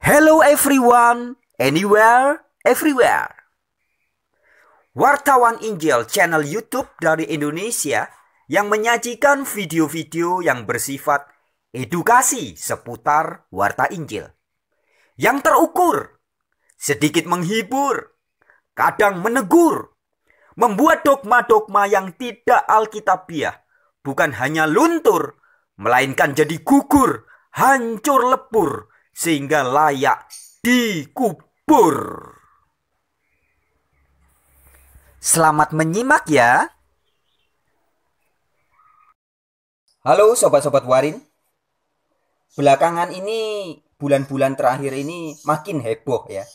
Hello everyone, anywhere, everywhere. Wartawan Injil channel YouTube dari Indonesia yang menyajikan video-video yang bersifat edukasi seputar Warta Injil. Yang terukur, sedikit menghibur, kadang menegur, membuat dogma-dogma yang tidak alkitabiah bukan hanya luntur, melainkan jadi gugur, hancur lebur, sehingga layak dikubur. Selamat menyimak ya. Halo sobat-sobat Warin. Belakangan ini, bulan-bulan terakhir ini makin heboh ya.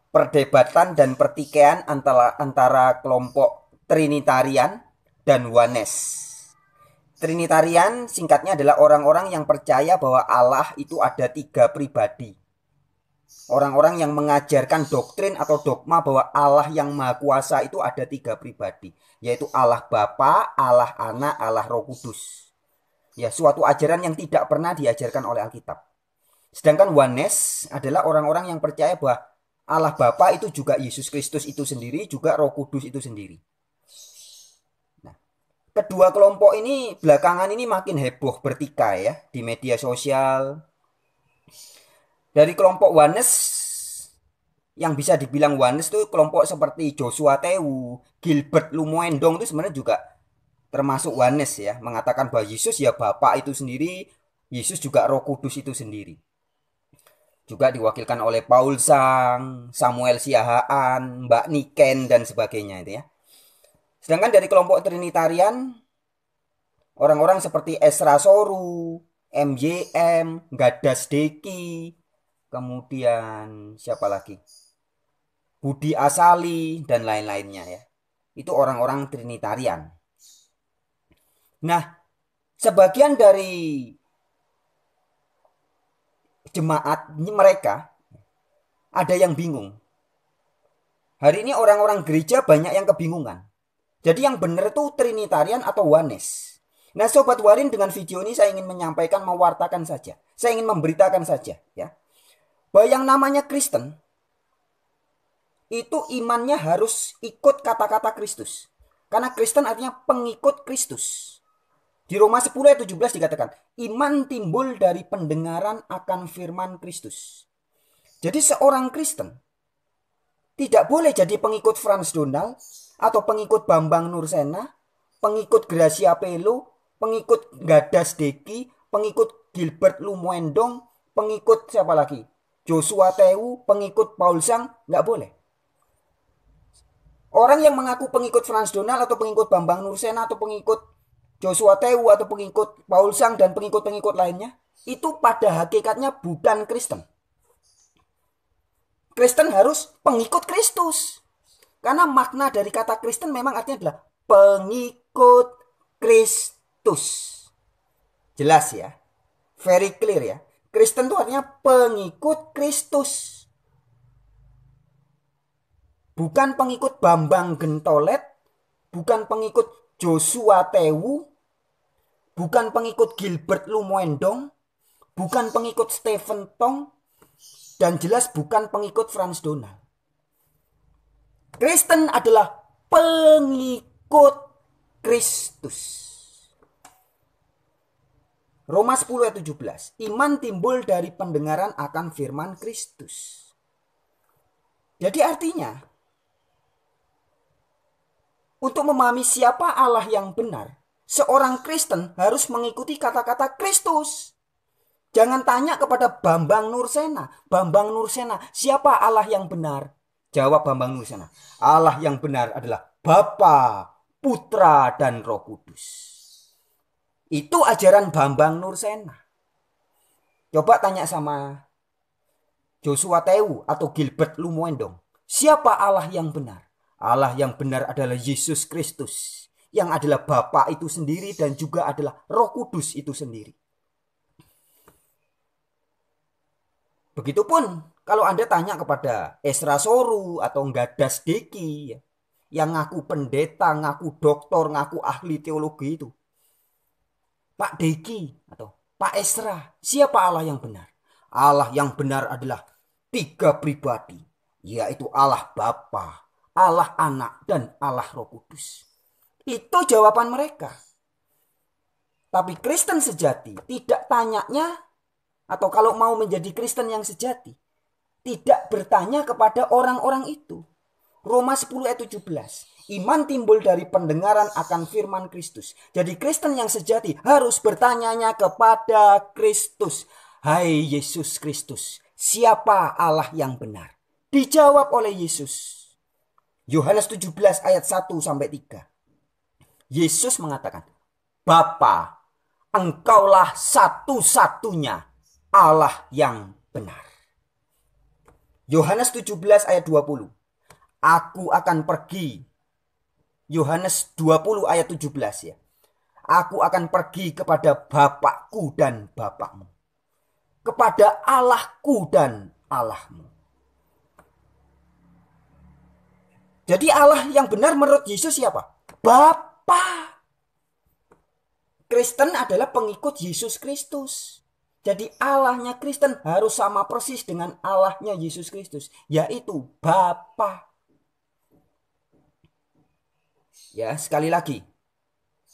Perdebatan dan pertikaian antara kelompok Trinitarian dan Oneness. Trinitarian singkatnya adalah orang-orang yang percaya bahwa Allah itu ada 3 pribadi. Orang-orang yang mengajarkan doktrin atau dogma bahwa Allah yang Maha Kuasa itu ada 3 pribadi. Yaitu Allah Bapa, Allah Anak, Allah Roh Kudus. Ya, suatu ajaran yang tidak pernah diajarkan oleh Alkitab. Sedangkan Oneness adalah orang-orang yang percaya bahwa Allah Bapa itu juga Yesus Kristus itu sendiri, juga Roh Kudus itu sendiri. Kedua kelompok ini belakangan ini makin heboh bertikai ya di media sosial. Dari kelompok Oneness, yang bisa dibilang Oneness itu kelompok seperti Joshua Tewu, Gilbert Lumuendong itu sebenarnya juga termasuk Oneness ya. Mengatakan bahwa Yesus ya Bapa itu sendiri, Yesus juga Roh Kudus itu sendiri. Juga diwakilkan oleh Paul Sang, Samuel Siahaan, Mbak Niken dan sebagainya itu ya. Sedangkan dari kelompok Trinitarian, orang-orang seperti Esra Soru, MYM, Gadas Deki, kemudian siapa lagi? Budi Asali dan lain-lainnya ya. Itu orang-orang Trinitarian. Nah, sebagian dari jemaat mereka ada yang bingung. Hari ini orang-orang gereja banyak yang kebingungan. Jadi yang benar itu Trinitarian atau Oneness. Nah Sobat Warin, dengan video ini saya ingin menyampaikan, mewartakan saja. Saya ingin memberitakan saja ya. Bahwa yang namanya Kristen itu imannya harus ikut kata-kata Kristus. Karena Kristen artinya pengikut Kristus. Di Roma 10 ayat 17 dikatakan, iman timbul dari pendengaran akan firman Kristus. Jadi seorang Kristen tidak boleh jadi pengikut Frans Donal atau pengikut Bambang Nursena, pengikut Gracia Pelo, pengikut Gadas Deki, pengikut Gilbert Lumuendong, pengikut siapa lagi? Joshua Tewu, pengikut Paul Sang, nggak boleh. Orang yang mengaku pengikut Frans Donal atau pengikut Bambang Nursena atau pengikut Joshua Tewu atau pengikut Paul Sang dan pengikut-pengikut lainnya, itu pada hakikatnya bukan Kristen. Kristen harus pengikut Kristus. Karena makna dari kata Kristen memang artinya adalah pengikut Kristus. Jelas ya. Very clear ya. Kristen itu artinya pengikut Kristus. Bukan pengikut Bambang Gentolet, bukan pengikut Joshua Tewu, bukan pengikut Gilbert Lumuendong, bukan pengikut Stephen Tong, dan jelas bukan pengikut Frans Donal. Kristen adalah pengikut Kristus. Roma 10 ayat 17. Iman timbul dari pendengaran akan firman Kristus. Jadi artinya, untuk memahami siapa Allah yang benar, seorang Kristen harus mengikuti kata-kata Kristus. Jangan tanya kepada Bambang Nursena. Bambang Nursena, siapa Allah yang benar? Jawab Bambang Nursena, Allah yang benar adalah Bapa, Putra, dan Roh Kudus. Itu ajaran Bambang Nursena. Coba tanya sama Joshua Tewu atau Gilbert Lumuendong, siapa Allah yang benar? Allah yang benar adalah Yesus Kristus, yang adalah Bapa itu sendiri dan juga adalah Roh Kudus itu sendiri. Begitupun kalau Anda tanya kepada Esra Soru atau Gadas Deki yang ngaku pendeta, ngaku doktor, ngaku ahli teologi itu, Pak Deki atau Pak Esra, siapa Allah yang benar? Allah yang benar adalah tiga pribadi, yaitu Allah Bapa, Allah Anak, dan Allah Roh Kudus. Itu jawaban mereka. Tapi Kristen sejati tidak tanyanya, atau kalau mau menjadi Kristen yang sejati, tidak bertanya kepada orang-orang itu. Roma 10 ayat 17. Iman timbul dari pendengaran akan firman Kristus. Jadi Kristen yang sejati harus bertanyanya kepada Kristus. Hai Yesus Kristus, siapa Allah yang benar? Dijawab oleh Yesus. Yohanes 17 ayat 1-3. Yesus mengatakan, Bapa, Engkaulah satu-satunya Allah yang benar. Yohanes 17 ayat 20. Aku akan pergi. Yohanes 20 ayat 17 ya. Aku akan pergi kepada Bapakku dan Bapakmu. Kepada Allahku dan Allahmu. Jadi Allah yang benar menurut Yesus siapa? Bapa. Kristen adalah pengikut Yesus Kristus. Jadi Allahnya Kristen harus sama persis dengan Allahnya Yesus Kristus, yaitu Bapa. Ya, sekali lagi,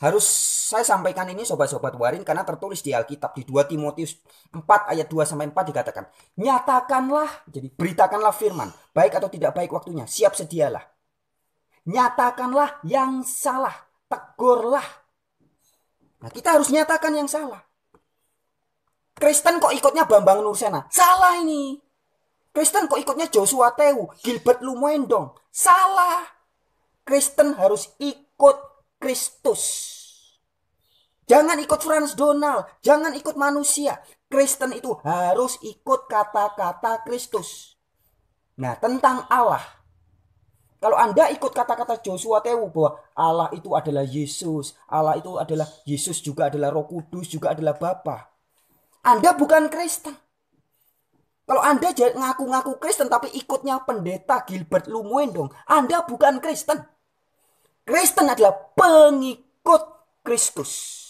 harus saya sampaikan ini sobat-sobat warin karena tertulis di Alkitab di 2 Timotius 4 ayat 2-4 dikatakan, nyatakanlah, jadi beritakanlah firman, baik atau tidak baik waktunya, siap sedialah. Nyatakanlah yang salah, tegurlah. Nah, kita harus nyatakan yang salah. Kristen kok ikutnya Bambang Nursena? Salah ini. Kristen kok ikutnya Joshua Tewu, Gilbert Lumoendong? Salah. Kristen harus ikut Kristus. Jangan ikut Franz Donald, jangan ikut manusia. Kristen itu harus ikut kata-kata Kristus. Nah, tentang Allah. Kalau Anda ikut kata-kata Joshua Tewu bahwa Allah itu adalah Yesus, Allah itu adalah Yesus juga adalah Roh Kudus, juga adalah Bapa. Anda bukan Kristen. Kalau Anda ngaku-ngaku Kristen tapi ikutnya pendeta Gilbert Lumoendong, Anda bukan Kristen. Kristen adalah pengikut Kristus.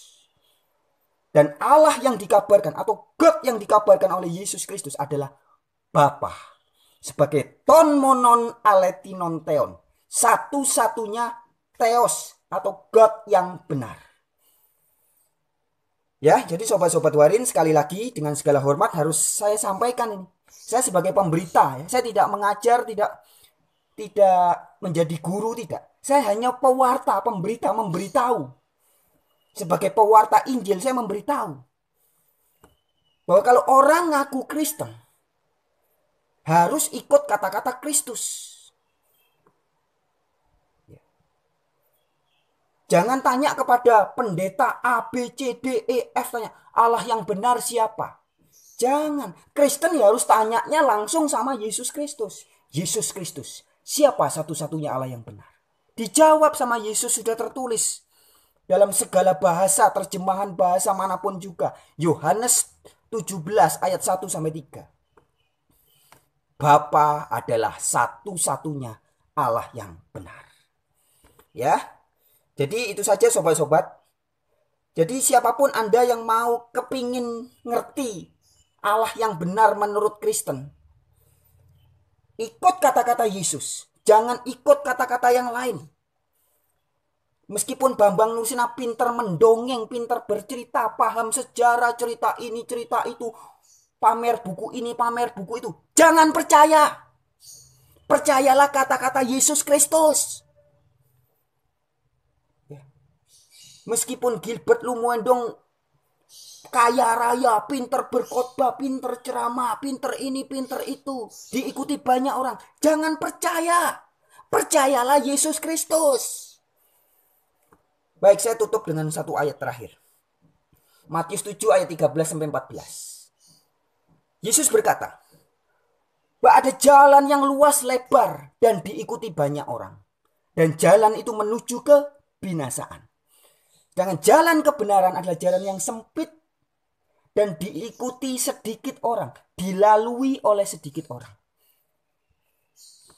Dan Allah yang dikabarkan atau God yang dikabarkan oleh Yesus Kristus adalah Bapa. Sebagai ton monon aletinon theon. Satu-satunya theos atau God yang benar. Ya, jadi sobat-sobat warin sekali lagi dengan segala hormat harus saya sampaikan ini. Saya sebagai pemberita, ya, saya tidak mengajar, tidak menjadi guru, tidak. Saya hanya pewarta, pemberita, memberitahu. Sebagai pewarta Injil saya memberitahu bahwa kalau orang ngaku Kristen harus ikut kata-kata Kristus. Jangan tanya kepada pendeta A, B, C, D, E, F. Tanya Allah yang benar siapa. Jangan. Kristen ya harus tanyanya langsung sama Yesus Kristus. Yesus Kristus. Siapa satu-satunya Allah yang benar. Dijawab sama Yesus, sudah tertulis. Dalam segala bahasa, terjemahan bahasa manapun juga. Yohanes 17 ayat 1-3. Bapa adalah satu-satunya Allah yang benar. Ya. Jadi itu saja sobat-sobat. Jadi siapapun Anda yang mau kepingin ngerti Allah yang benar menurut Kristen, ikut kata-kata Yesus. Jangan ikut kata-kata yang lain. Meskipun Bambang Nursena pinter mendongeng, pinter bercerita, paham sejarah, cerita ini, cerita itu, pamer buku ini, pamer buku itu. Jangan percaya. Percayalah kata-kata Yesus Kristus. Meskipun Gilbert Lumoendong kaya raya, pinter berkhotbah, pinter ceramah, pinter ini, pinter itu, diikuti banyak orang. Jangan percaya. Percayalah Yesus Kristus. Baik, saya tutup dengan satu ayat terakhir. Matius 7 ayat 13-14. Yesus berkata, bahwa ada jalan yang luas lebar dan diikuti banyak orang. Dan jalan itu menuju ke binasaan. Sedangkan jalan kebenaran adalah jalan yang sempit dan diikuti sedikit orang, dilalui oleh sedikit orang.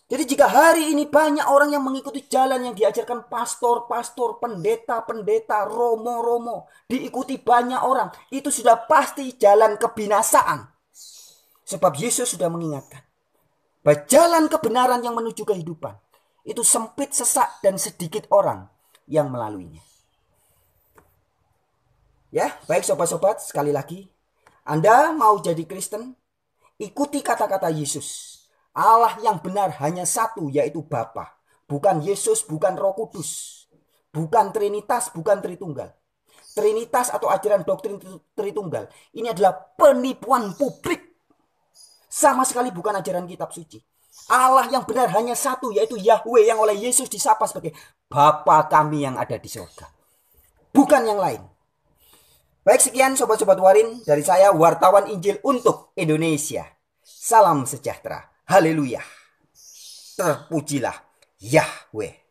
Jadi jika hari ini banyak orang yang mengikuti jalan yang diajarkan pastor-pastor, pendeta-pendeta, romo-romo, diikuti banyak orang, itu sudah pasti jalan kebinasaan. Sebab Yesus sudah mengingatkan, Jalan kebenaran yang menuju kehidupan itu sempit, sesak, dan sedikit orang yang melaluinya. Ya, baik sobat-sobat, sekali lagi, Anda mau jadi Kristen, ikuti kata-kata Yesus. Allah yang benar hanya satu, yaitu Bapa. Bukan Yesus, bukan Roh Kudus. Bukan Trinitas, bukan Tritunggal. Trinitas atau ajaran doktrin Tritunggal ini adalah penipuan publik. Sama sekali bukan ajaran kitab suci. Allah yang benar hanya satu, yaitu Yahweh, yang oleh Yesus disapa sebagai Bapa kami yang ada di surga. Bukan yang lain. Baik, sekian sobat-sobat Warin dari saya, wartawan Injil untuk Indonesia. Salam sejahtera. Haleluya. Terpujilah Yahweh.